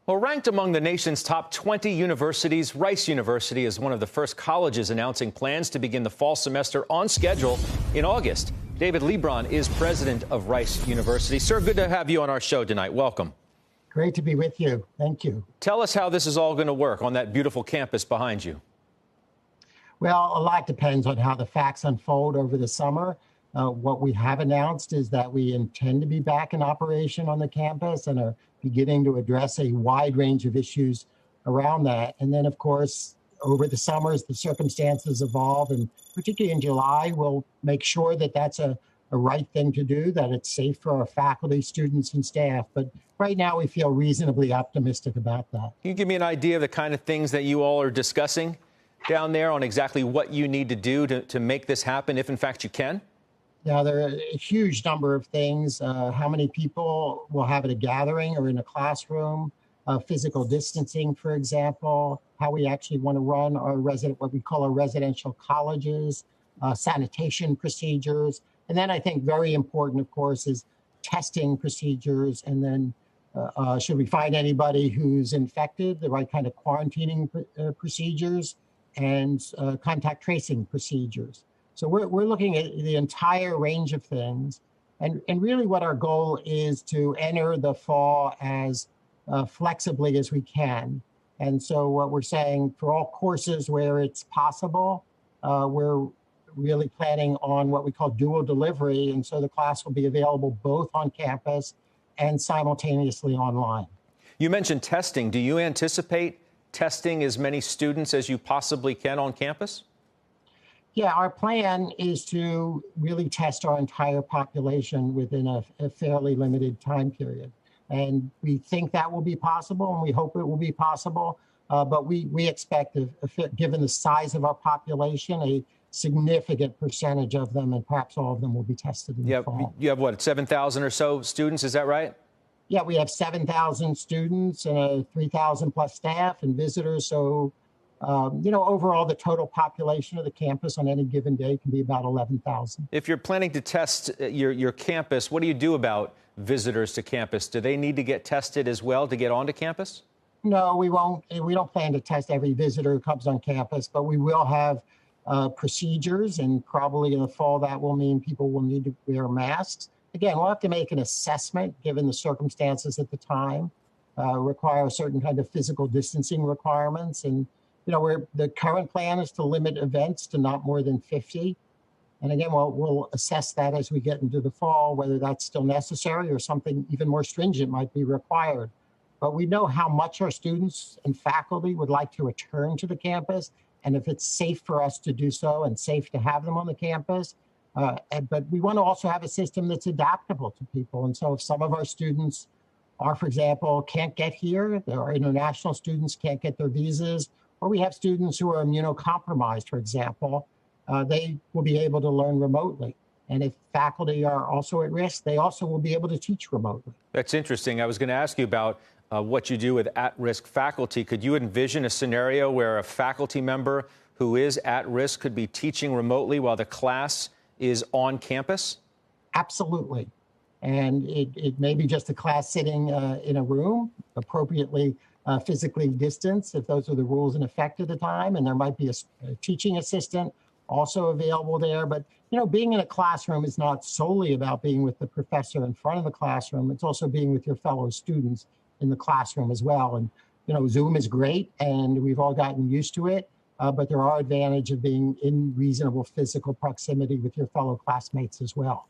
Well, ranked among the nation's top 20 universities, Rice University is one of the first colleges announcing plans to begin the fall semester on schedule in August. David Leebron is president of Rice University. Sir, good to have you on our show tonight. Welcome. Great to be with you. Thank you. Tell us how this is all going to work on that beautiful campus behind you. Well, a lot depends on how the facts unfold over the summer. What we have announced is that we intend to be back in operation on the campus and are beginning to address a wide range of issues around that. And then, of course, over the summers, the circumstances evolve, and particularly in July, we'll make sure that that's a right thing to do, that it's safe for our faculty, students, and staff. But right now, we feel reasonably optimistic about that. Can you give me an idea of the kind of things that you all are discussing down there on exactly what you need to do to make this happen, if in fact you can? Yeah, there are a huge number of things. How many people will have at a gathering or in a classroom, physical distancing, for example, how we actually want to run our what we call our residential colleges, sanitation procedures. And then I think very important, of course, is testing procedures. And then should we find anybody who's infected, the right kind of quarantining procedures and contact tracing procedures. So we're looking at the entire range of things. And really what our goal is to enter the fall as flexibly as we can. And so what we're saying, for all courses where it's possible, we're really planning on what we call dual delivery. And so the class will be available both on campus and simultaneously online. You mentioned testing. Do you anticipate testing as many students as you possibly can on campus? Yeah, our plan is to really test our entire population within a fairly limited time period. And we think that will be possible, and we hope it will be possible. But we expect, given the size of our population, a significant percentage of them, and perhaps all of them, will be tested in the fall. You have, what, 7,000 or so students, is that right? Yeah, we have 7,000 students and 3,000 plus staff and visitors. So overall, the total population of the campus on any given day can be about 11,000. If you're planning to test your campus, what do you do about visitors to campus? Do they need to get tested as well to get onto campus? No, we won't. We don't plan to test every visitor who comes on campus, but we will have procedures, and probably in the fall that will mean people will need to wear masks. Again, we'll have to make an assessment given the circumstances at the time, require a certain kind of physical distancing requirements. And the current plan is to limit events to not more than 50. And again, we'll assess that as we get into the fall, whether that's still necessary or something even more stringent might be required. But we know how much our students and faculty would like to return to the campus, and if it's safe for us to do so and safe to have them on the campus. But we want to also have a system that's adaptable to people. And so if some of our students are, for example, can't get here, our international students can't get their visas, or we have students who are immunocompromised, for example, they will be able to learn remotely. And if faculty are also at risk, they also will be able to teach remotely. That's interesting. I was going to ask you about what you do with at-risk faculty. Could you envision a scenario where a faculty member who is at risk could be teaching remotely while the class is on campus? Absolutely. And it may be just a class sitting in a room, appropriately physically distanced, if those are the rules in effect at the time. And there might be a teaching assistant also available there. But, being in a classroom is not solely about being with the professor in front of the classroom. It's also being with your fellow students in the classroom as well. And, Zoom is great, and we've all gotten used to it. But there are advantages of being in reasonable physical proximity with your fellow classmates as well.